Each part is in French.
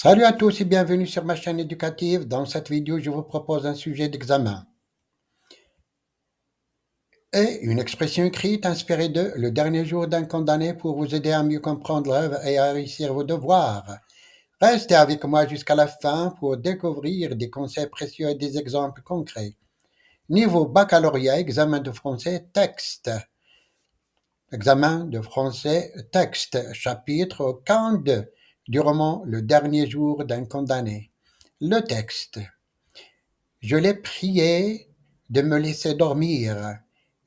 Salut à tous et bienvenue sur ma chaîne éducative. Dans cette vidéo, je vous propose un sujet d'examen et une expression écrite inspirée de Le dernier jour d'un condamné pour vous aider à mieux comprendre l'œuvre et à réussir vos devoirs. Restez avec moi jusqu'à la fin pour découvrir des conseils précieux et des exemples concrets. Niveau baccalauréat, examen de français texte. Examen de français texte, chapitre 42 du roman Le dernier jour d'un condamné. Le texte. Je l'ai prié de me laisser dormir,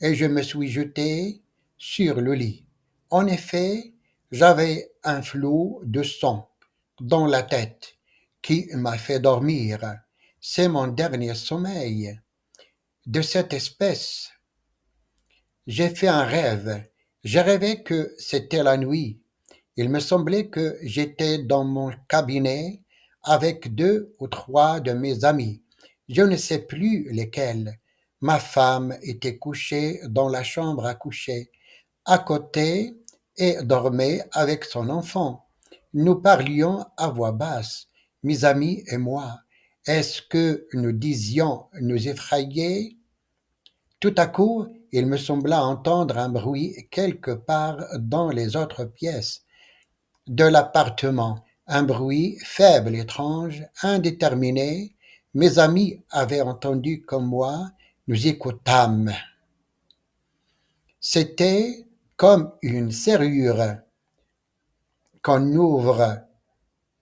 et je me suis jeté sur le lit. En effet, j'avais un flot de sang dans la tête qui m'a fait dormir. C'est mon dernier sommeil. De cette espèce, j'ai fait un rêve. J'ai rêvé que c'était la nuit. Il me semblait que j'étais dans mon cabinet avec 2 ou 3 de mes amis. Je ne sais plus lesquels. Ma femme était couchée dans la chambre à coucher, à côté, et dormait avec son enfant. Nous parlions à voix basse, mes amis et moi. Est-ce que nous disions nous effrayer? Tout à coup, il me sembla entendre un bruit quelque part dans les autres pièces de l'appartement, un bruit faible, étrange, indéterminé. Mes amis avaient entendu comme moi, nous écoutâmes. C'était comme une serrure qu'on ouvre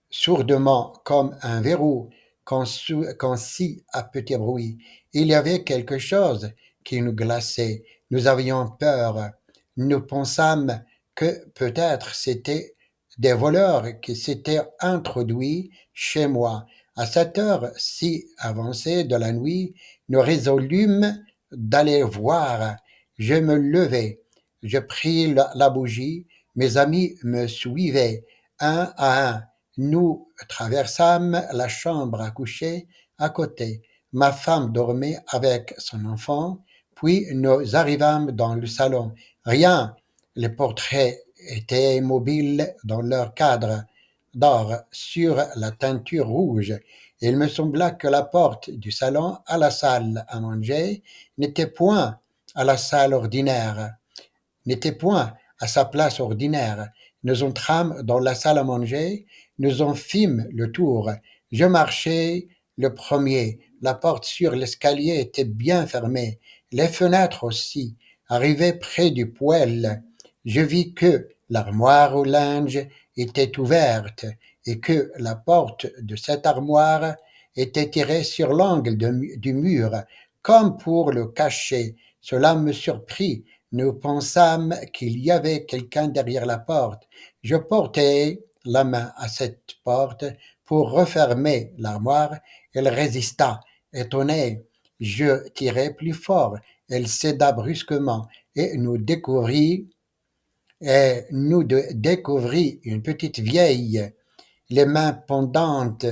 sourdement, comme un verrou qu'on scie à petit bruit. Il y avait quelque chose qui nous glaçait. Nous avions peur. Nous pensâmes que peut-être c'était des voleurs qui s'étaient introduits chez moi. À cette heure si avancée de la nuit, nous résolûmes d'aller voir. Je me levai, je pris la bougie, mes amis me suivaient, un à un. Nous traversâmes la chambre à coucher à côté. Ma femme dormait avec son enfant, puis nous arrivâmes dans le salon. Rien, les portraits étaient immobiles dans leur cadre d'or sur la teinture rouge. Il me sembla que la porte du salon à la salle à manger n'était point à la salle ordinaire, n'était point à sa place ordinaire. Nous entrâmes dans la salle à manger, nous en fîmes le tour. Je marchai le premier. La porte sur l'escalier était bien fermée, les fenêtres aussi. Arrivé près du poêle, je vis que l'armoire au linge était ouverte et que la porte de cette armoire était tirée sur l'angle du mur, comme pour le cacher. Cela me surprit. Nous pensâmes qu'il y avait quelqu'un derrière la porte. Je portai la main à cette porte pour refermer l'armoire. Elle résista. Étonné, je tirai plus fort. Elle céda brusquement et nous découvrit une petite vieille, les mains pendantes,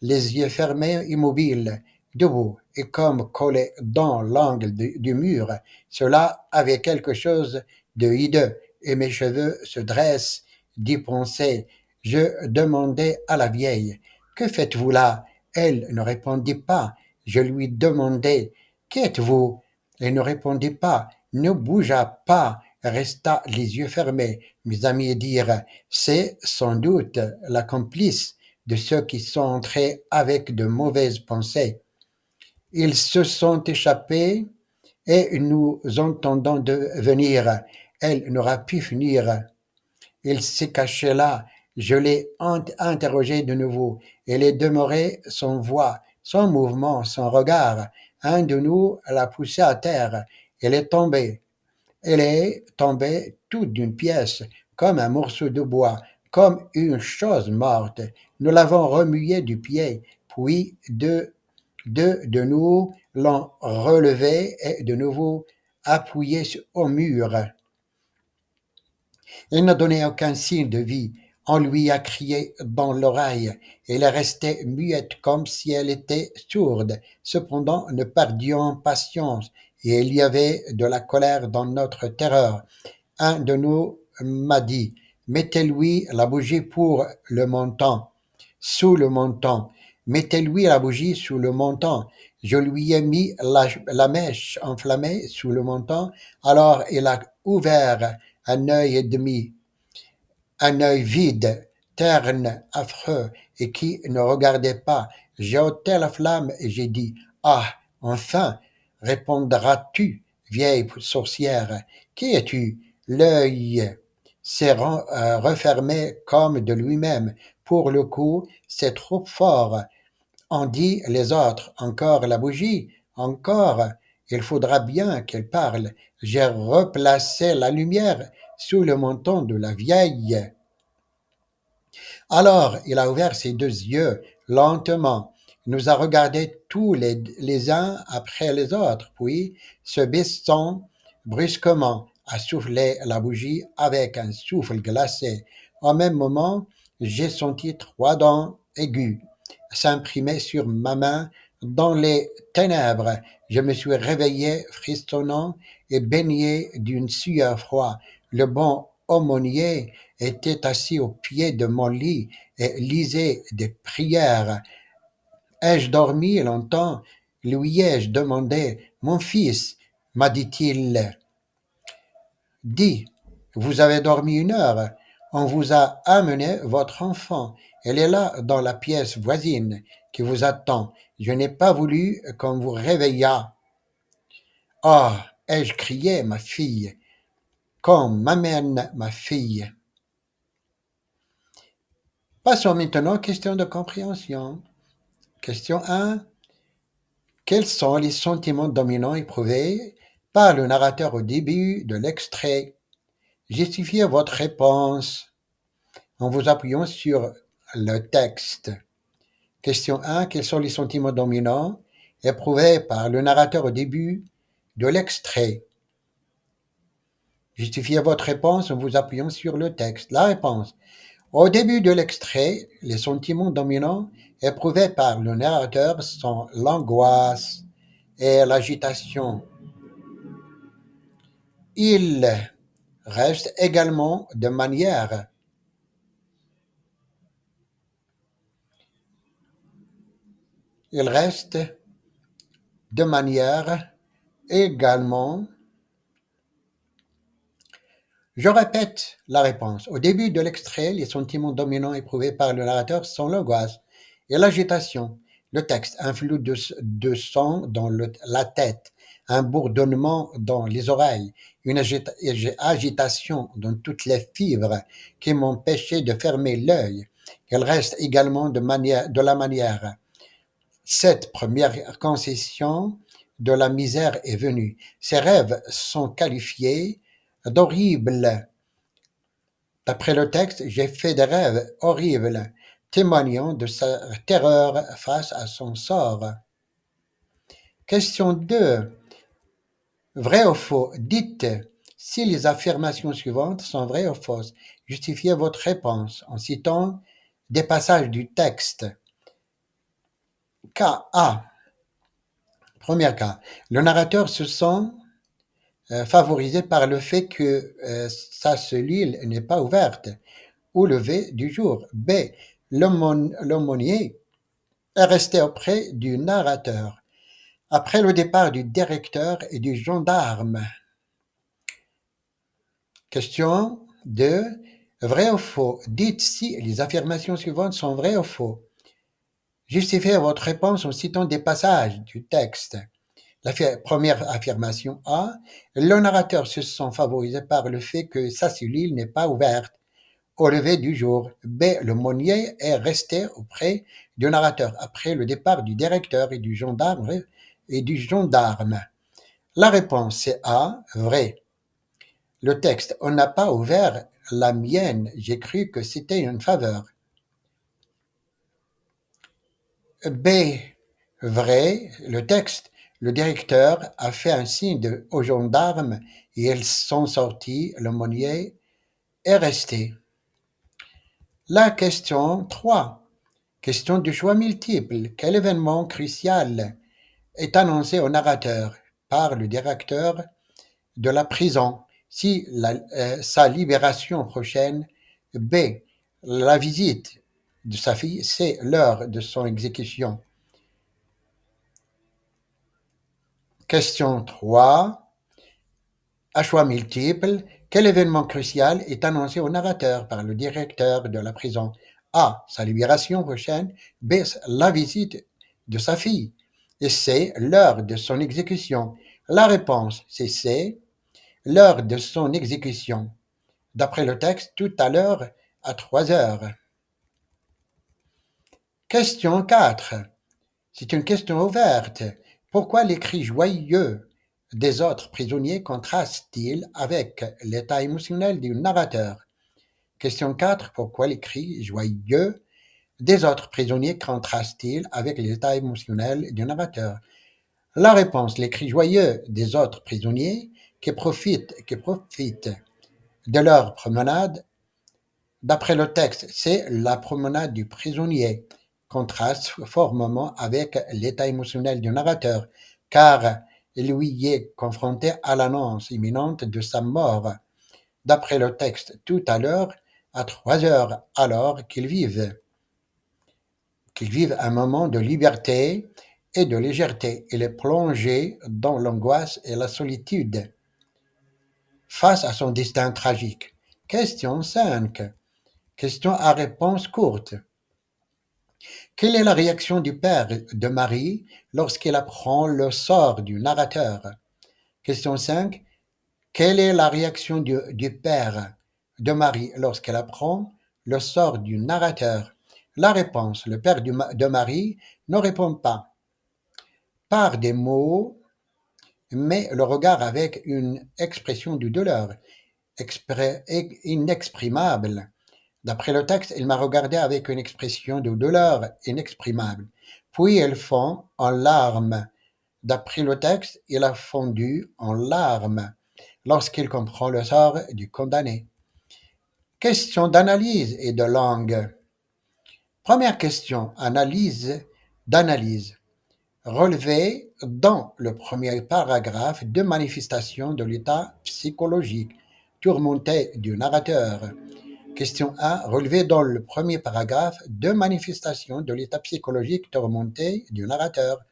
les yeux fermés, immobile, debout et comme collée dans l'angle du mur. Cela avait quelque chose de hideux et mes cheveux se dressent d'y penser. Je demandai à la vieille, que faites-vous là? Elle ne répondit pas. Je lui demandai, qui êtes-vous? Elle ne répondit pas, ne bougea pas, resta les yeux fermés. Mes amis dirent, c'est sans doute la complice de ceux qui sont entrés avec de mauvaises pensées. Ils se sont échappés et nous entendons de venir. Elle n'aura pu finir. Il s'est caché là. Je l'ai interrogé de nouveau. Elle est demeurée sans voix, sans mouvement, sans regard. Un de nous l'a poussée à terre. Elle est tombée. Elle est tombée toute d'une pièce, comme un morceau de bois, comme une chose morte. Nous l'avons remuée du pied, puis deux de nous l'ont relevée et de nouveau appuyée au mur. Elle ne donnait aucun signe de vie. On lui a crié dans l'oreille. Elle est restée muette comme si elle était sourde. Cependant, nous perdions patience et il y avait de la colère dans notre terreur. Un de nous m'a dit, mettez-lui la bougie pour le montant. sous le montant. Mettez-lui la bougie sous le montant. Je lui ai mis la mèche enflammée sous le montant. Alors il a ouvert un œil et demi, un œil vide, terne, affreux, et qui ne regardait pas. J'ai ôté la flamme et j'ai dit: Ah, enfin, répondras-tu, vieille sorcière, qui es-tu? L'œil s'est refermé comme de lui-même. Pour le coup, c'est trop fort. On dit les autres: encore la bougie, encore. Il faudra bien qu'elle parle. J'ai replacé la lumière sous le menton de la vieille. Alors il a ouvert ses deux yeux lentement, nous a regardés tous les uns après les autres, puis, se baissant brusquement, a soufflé la bougie avec un souffle glacé. Au même moment, j'ai senti trois dents aiguës s'imprimer sur ma main dans les ténèbres. Je me suis réveillé frissonnant et baigné d'une sueur froide. Le bon aumônier était assis au pied de mon lit et lisait des prières. Ai-je dormi longtemps? Lui ai-je demandé. Mon fils, m'a dit-il, dis, vous avez dormi 1 heure. On vous a amené votre enfant. Elle est là dans la pièce voisine qui vous attend. Je n'ai pas voulu qu'on vous réveillât. Ah, ai-je crié, ma fille, qu'on m'amène ma fille. Passons maintenant aux questions de compréhension. Question 1. Quels sont les sentiments dominants éprouvés par le narrateur au début de l'extrait? Justifiez votre réponse en vous appuyant sur le texte. Question 1. Quels sont les sentiments dominants éprouvés par le narrateur au début de l'extrait? Justifiez votre réponse en vous appuyant sur le texte. La réponse. Au début de l'extrait, les sentiments dominants éprouvés par le narrateur sont l'angoisse et l'agitation. Il reste également de manière également. Je répète la réponse. Au début de l'extrait, les sentiments dominants éprouvés par le narrateur sont l'angoisse et l'agitation. Le texte, un flot de son dans la tête, un bourdonnement dans les oreilles, une agitation dans toutes les fibres qui m'empêchait de fermer l'œil. Elle reste également de la manière. Cette première concession de la misère est venue. Ces rêves sont qualifiés d'horribles. D'après le texte, j'ai fait des rêves horribles, témoignant de sa terreur face à son sort. Question 2. Vrai ou faux? Dites si les affirmations suivantes sont vraies ou fausses. Justifiez votre réponse en citant des passages du texte. Cas A. Premier cas. Le narrateur se sent favorisé par le fait que sa cellule n'est pas ouverte au lever du jour. B. L'aumônier est resté auprès du narrateur après le départ du directeur et du gendarme. Question 2. Vrai ou faux? Dites si les affirmations suivantes sont vraies ou faux. Justifiez votre réponse en citant des passages du texte. La première affirmation A. Le narrateur se sent favorisé par le fait que sa cellule n'est pas ouverte au lever du jour. B. L'aumônier est resté auprès du narrateur après le départ du directeur et du gendarme. La réponse est A. Vrai. Le texte. On n'a pas ouvert la mienne. J'ai cru que c'était une faveur. B. Vrai. Le texte. Le directeur a fait un signe aux gendarmes et ils sont sortis. L'aumônier est resté. La question 3. Question du choix multiple. Quel événement crucial est annoncé au narrateur par le directeur de la prison si sa libération prochaine? B. La visite de sa fille, c'est l'heure de son exécution. Question 3. À choix multiples, quel événement crucial est annoncé au narrateur par le directeur de la prison? A. Sa libération prochaine. B. La visite de sa fille. Et C. L'heure de son exécution. La réponse, c'est C. L'heure de son exécution. D'après le texte, tout à l'heure à 3 heures. Question 4. C'est une question ouverte. Pourquoi les cris joyeux des autres prisonniers contrastent-ils avec l'état émotionnel du narrateur? Question 4. Pourquoi les cris joyeux des autres prisonniers contrastent-ils avec l'état émotionnel du narrateur? La réponse, les cris joyeux des autres prisonniers qui profitent de leur promenade. D'après le texte, c'est la promenade du prisonnier contraste formellement avec l'état émotionnel du narrateur, car il lui est confronté à l'annonce imminente de sa mort. D'après le texte, tout à l'heure, à 3 heures, alors qu'ils vivent un moment de liberté et de légèreté. Il est plongé dans l'angoisse et la solitude face à son destin tragique. Question 5. Question à réponse courte. Quelle est la réaction du père de Marie lorsqu'il apprend le sort du narrateur? Question 5. Quelle est la réaction du père de Marie lorsqu'elle apprend le sort du narrateur? La réponse, le père de Marie ne répond pas par des mots, mais le regard avec une expression de douleur inexprimable. D'après le texte, il m'a regardé avec une expression de douleur inexprimable. Puis il fond en larmes. D'après le texte, il a fondu en larmes lorsqu'il comprend le sort du condamné. Question d'analyse et de langue. Première question, d'analyse. Relevez dans le premier paragraphe deux manifestations de l'état psychologique tourmenté du narrateur. Question 1. Relevez dans le premier paragraphe deux manifestations de l'état psychologique tourmenté du narrateur.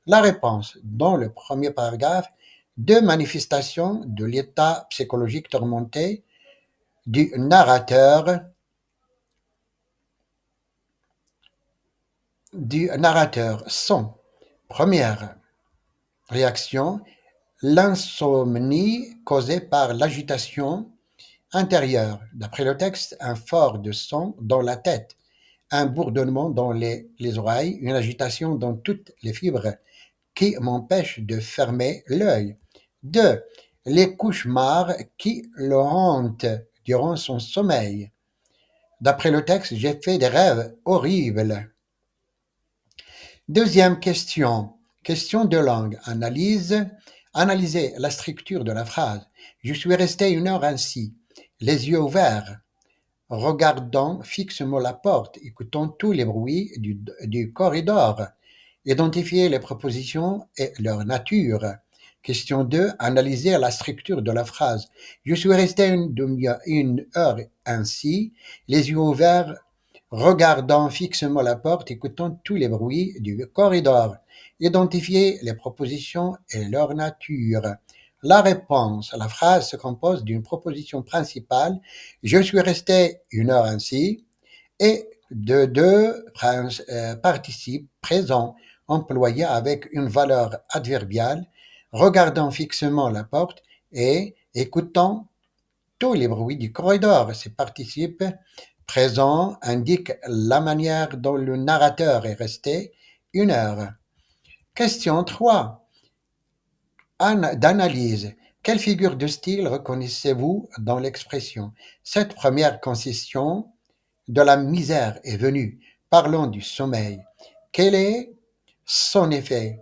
La réponse. Dans le premier paragraphe, deux manifestations de l'état psychologique tourmenté du narrateur sont: première réaction, l'insomnie causée par l'agitation intérieure. D'après le texte, un fort de son dans la tête, un bourdonnement dans les oreilles, une agitation dans toutes les fibres qui m'empêche de fermer l'œil. 2. Les cauchemars qui le hantent durant son sommeil. D'après le texte, j'ai fait des rêves horribles. Deuxième question. Question de langue. Analysez la structure de la phrase. Je suis resté 1 heure ainsi, les yeux ouverts, regardant fixement la porte, écoutant tous les bruits du corridor. Identifier les propositions et leur nature. Question 2. Analyser la structure de la phrase. Je suis resté 1 heure ainsi, les yeux ouverts, regardant fixement la porte, écoutant tous les bruits du corridor. Identifier les propositions et leur nature. La réponse. La phrase se compose d'une proposition principale. Je suis resté 1 heure ainsi et de deux participes présents employés avec une valeur adverbiale, regardant fixement la porte et écoutant tous les bruits du corridor. Ces participes présents indiquent la manière dont le narrateur est resté 1 heure. Question 3. D'analyse. Quelle figure de style reconnaissez-vous dans l'expression? Cette première concession de la misère est venue. Parlons du sommeil. Quel est son effet?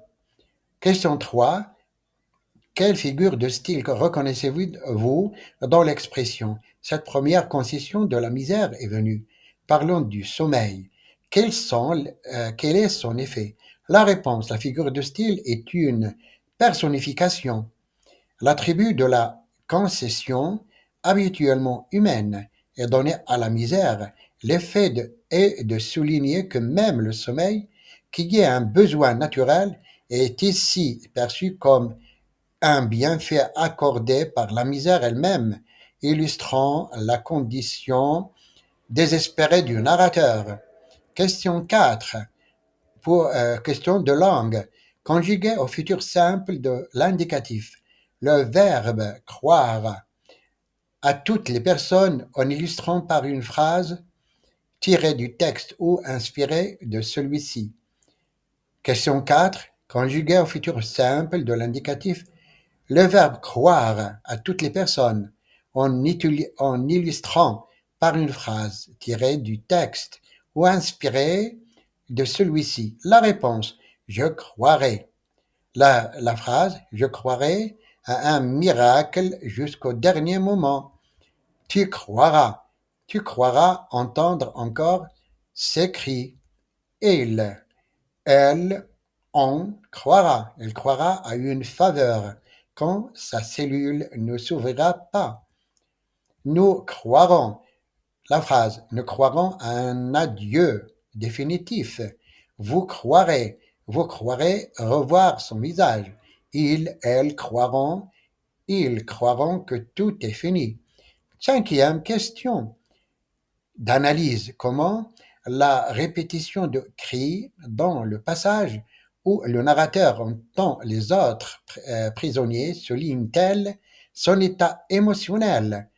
Question 3. Quelle figure de style reconnaissez-vous dans l'expression? Cette première concession de la misère est venue. Parlons du sommeil. Quel est son effet? La réponse. La figure de style est une personnification. L'attribut de la concession, habituellement humaine, est donné à la misère. Est de souligner que même le sommeil, qui est un besoin naturel, est ici perçu comme un bienfait accordé par la misère elle-même, illustrant la condition désespérée du narrateur. Question 4. Question de langue. Conjugué au futur simple de l'indicatif. Le verbe croire à toutes les personnes en illustrant par une phrase tirée du texte ou inspirée de celui-ci. Question 4. Conjugué au futur simple de l'indicatif. Le verbe croire à toutes les personnes en illustrant par une phrase tirée du texte ou inspirée de celui-ci. La réponse, je croirai. La phrase, je croirai à un miracle jusqu'au dernier moment. Tu croiras. Tu croiras entendre encore ces cris. Il, elle, on croira. Elle croira à une faveur quand sa cellule ne s'ouvrira pas. Nous croirons. La phrase, nous croirons à un adieu définitif. Vous croirez revoir son visage. Ils croiront que tout est fini. Cinquième question d'analyse. Comment la répétition de cris dans le passage où le narrateur entend les autres prisonniers souligne-t-elle son état émotionnel?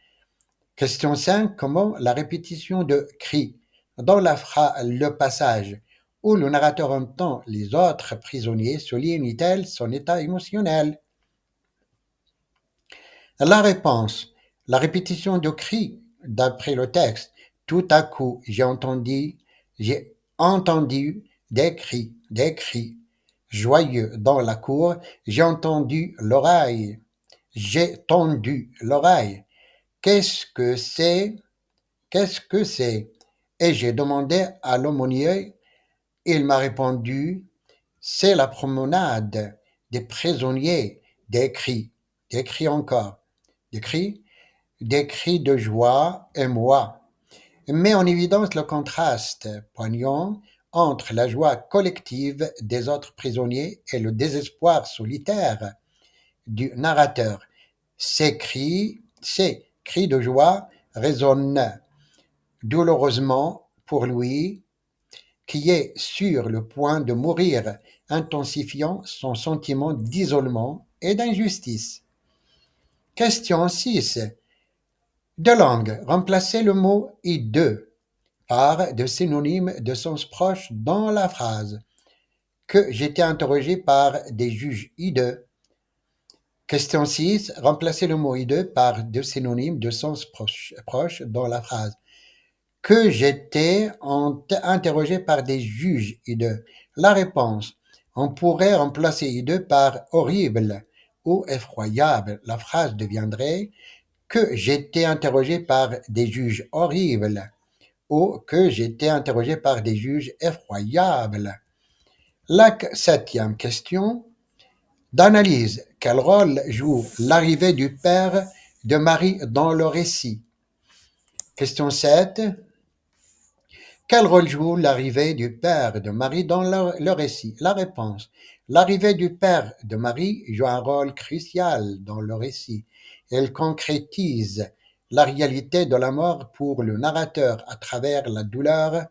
Question 5. Comment la répétition de cris dans le passage où le narrateur entend les autres prisonniers souligne-t-elle son état émotionnel? La réponse. La répétition de cris d'après le texte. Tout à coup, j'ai entendu des cris joyeux dans la cour. J'ai tendu l'oreille. Qu'est-ce que c'est? Qu'est-ce que c'est? Et j'ai demandé à l'aumônier. Il m'a répondu, c'est la promenade des prisonniers. Des cris encore. Des cris de joie et moi met en évidence le contraste poignant entre la joie collective des autres prisonniers et le désespoir solitaire du narrateur. Ces cris de joie résonnent douloureusement pour lui, qui est sur le point de mourir, intensifiant son sentiment d'isolement et d'injustice. Question 6. De langue. Remplacez le mot hideux par de synonymes de sens proche dans la phrase. Que j'étais interrogé par des juges hideux. Question 6. Remplacez le mot hideux par de synonymes de sens proche dans la phrase. Que j'étais interrogé par des juges hideux. La réponse. On pourrait remplacer hideux par horrible ou effroyable. La phrase deviendrait que j'étais interrogé par des juges horribles ou que j'étais interrogé par des juges effroyables. La septième question d'analyse. Quel rôle joue l'arrivée du père de Marie dans le récit? Question 7. Quel rôle joue l'arrivée du père de Marie dans le récit? La réponse. L'arrivée du père de Marie joue un rôle crucial dans le récit. Elle concrétise la réalité de la mort pour le narrateur à travers la douleur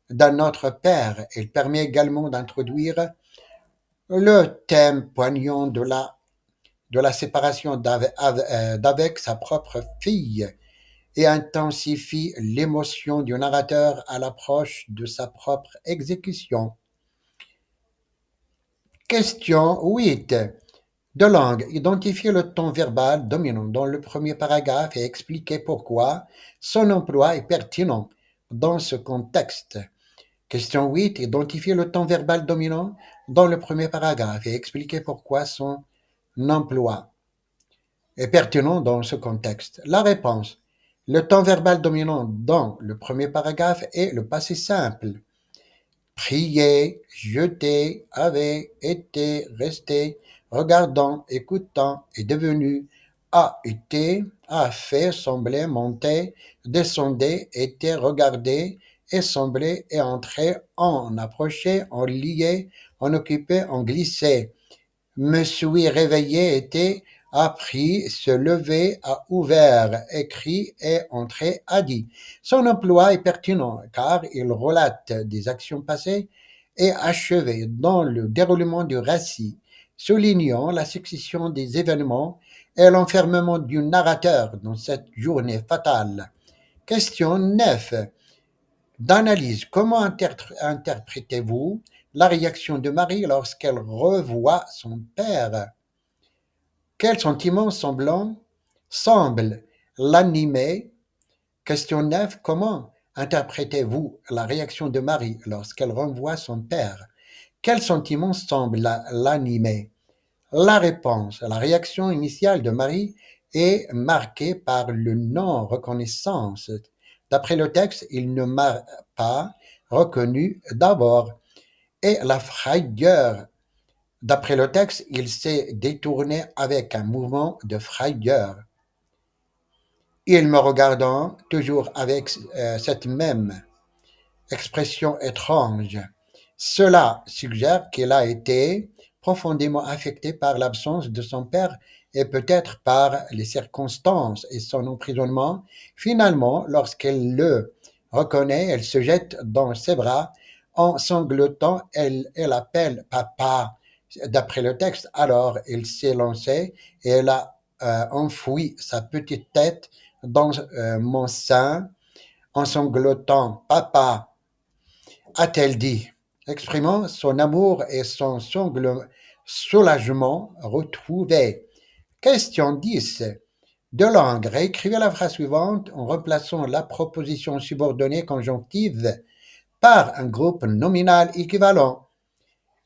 d'un autre père. Elle permet également d'introduire le thème poignant de la séparation d'avec sa propre fille et intensifie l'émotion du narrateur à l'approche de sa propre exécution. Question 8. De langue. Identifier le ton verbal dominant dans le premier paragraphe et expliquer pourquoi son emploi est pertinent dans ce contexte. Question 8. Identifier le ton verbal dominant dans le premier paragraphe et expliquer pourquoi son emploi est pertinent dans ce contexte. La réponse. Le temps verbal dominant dans le premier paragraphe est le passé simple. Prier, jeter, avait, était, resté, regardant, écoutant est devenu a fait, semblait, montait, descendait, était, regardait, et semblait, et entrait, en approchait, en liait, en occupait, en glissait. Me suis réveillé, était, a pris, se lever, a ouvert, écrit et entré, a dit. Son emploi est pertinent car il relate des actions passées et achevées dans le déroulement du récit, soulignant la succession des événements et l'enfermement du narrateur dans cette journée fatale. Question 9 d'analyse. Comment interprétez-vous la réaction de Marie lorsqu'elle revoit son père? Quel sentiment semble l'animer? Question 9. Comment interprétez-vous la réaction de Marie lorsqu'elle revoit son père? Quel sentiment semble l'animer? La réponse. La réaction initiale de Marie est marquée par le non-reconnaissance. D'après le texte, il ne m'a pas reconnu d'abord. Et la frayeur. D'après le texte, il s'est détourné avec un mouvement de frayeur. Il me regardant toujours avec cette même expression étrange. Cela suggère qu'il a été profondément affecté par l'absence de son père et peut-être par les circonstances et son emprisonnement. Finalement, lorsqu'elle le reconnaît, elle se jette dans ses bras en sanglotant, elle appelle papa. D'après le texte, alors il s'est lancé et elle a enfoui sa petite tête dans mon sein en sanglotant papa, a-t-elle dit, exprimant son amour et son soulagement retrouvé. Question 10. De langue, réécrivez la phrase suivante en remplaçant la proposition subordonnée conjonctive par un groupe nominal équivalent.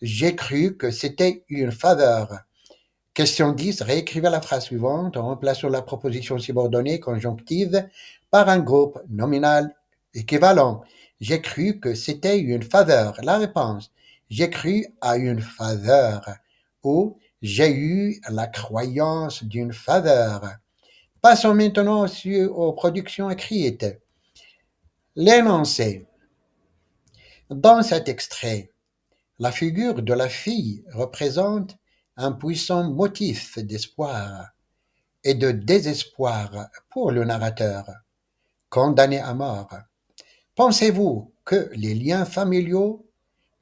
J'ai cru que c'était une faveur. Question 10. Réécrivez la phrase suivante en remplaçant la proposition subordonnée conjonctive par un groupe nominal équivalent. J'ai cru que c'était une faveur. La réponse. J'ai cru à une faveur ou j'ai eu la croyance d'une faveur. Passons maintenant aux productions écrites. L'énoncé. Dans cet extrait, la figure de la fille représente un puissant motif d'espoir et de désespoir pour le narrateur, condamné à mort. Pensez-vous que les liens familiaux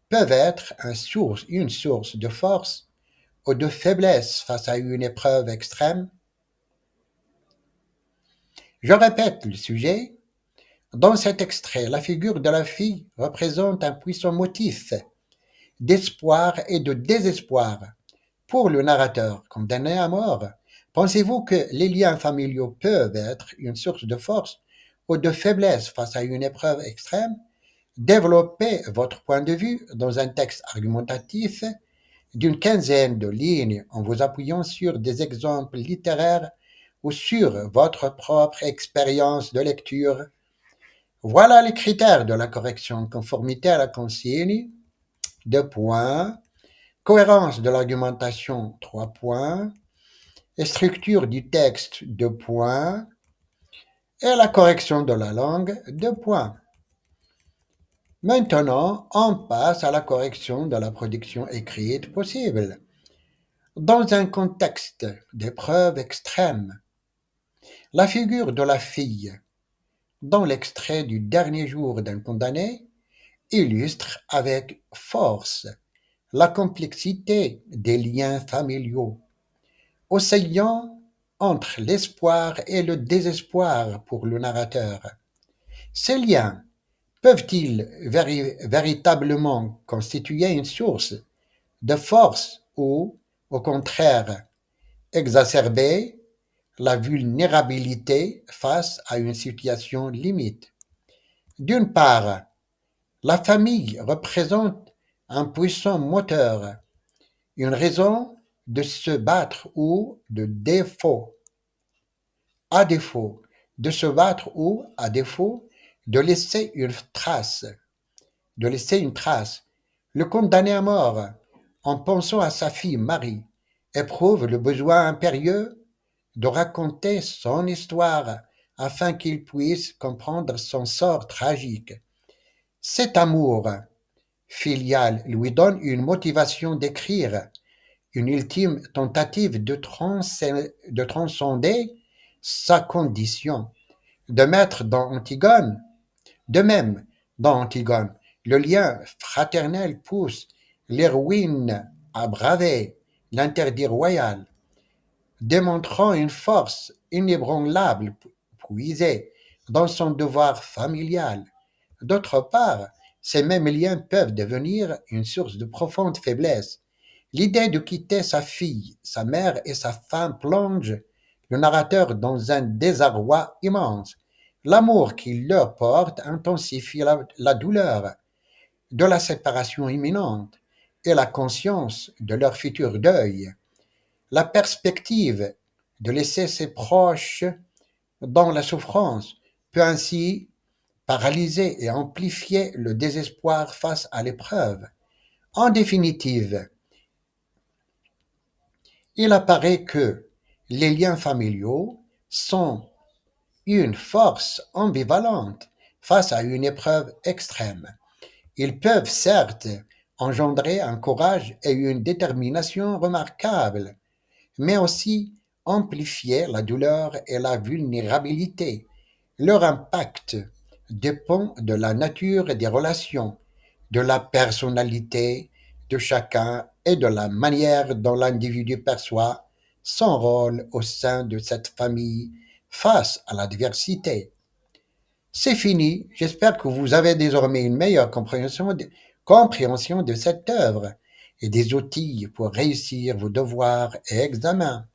peuvent être une source de force ou de faiblesse face à une épreuve extrême? Je répète le sujet. Dans cet extrait, la figure de la fille représente un puissant motif d'espoir et de désespoir pour le narrateur, condamné à mort. Pensez-vous que les liens familiaux peuvent être une source de force ou de faiblesse face à une épreuve extrême? Développez votre point de vue dans un texte argumentatif d'une quinzaine de lignes en vous appuyant sur des exemples littéraires ou sur votre propre expérience de lecture. Voilà les critères de la correction: conformité à la consigne, 2 points, cohérence de l'argumentation, 3 points, et structure du texte, 2 points, et la correction de la langue, 2 points. Maintenant, on passe à la correction de la production écrite possible. Dans un contexte d'épreuve extrême, la figure de la fille, dans l'extrait du dernier jour d'un condamné, illustre avec force la complexité des liens familiaux, oscillant entre l'espoir et le désespoir pour le narrateur. Ces liens peuvent-ils véritablement constituer une source de force ou, au contraire, exacerber la vulnérabilité face à une situation limite? D'une part, la famille représente un puissant moteur, une raison de se battre ou à défaut de se battre ou à défaut de laisser une trace, Le condamné à mort, en pensant à sa fille Marie, éprouve le besoin impérieux de raconter son histoire afin qu'il puisse comprendre son sort tragique. Cet amour filial lui donne une motivation d'écrire, une ultime tentative de transcender sa condition. De même, dans Antigone, le lien fraternel pousse l'héroïne à braver l'interdit royal, démontrant une force inébranlable puisée dans son devoir familial. D'autre part, ces mêmes liens peuvent devenir une source de profonde faiblesse. L'idée de quitter sa fille, sa mère et sa femme plonge le narrateur dans un désarroi immense. L'amour qu'il leur porte intensifie la douleur de la séparation imminente et la conscience de leur futur deuil. La perspective de laisser ses proches dans la souffrance peut ainsi paralyser et amplifier le désespoir face à l'épreuve. En définitive, il apparaît que les liens familiaux sont une force ambivalente face à une épreuve extrême. Ils peuvent certes engendrer un courage et une détermination remarquables, mais aussi amplifier la douleur et la vulnérabilité. Leur impact dépend de la nature des relations, de la personnalité de chacun et de la manière dont l'individu perçoit son rôle au sein de cette famille face à l'adversité. C'est fini. J'espère que vous avez désormais une meilleure compréhension de cette œuvre et des outils pour réussir vos devoirs et examens.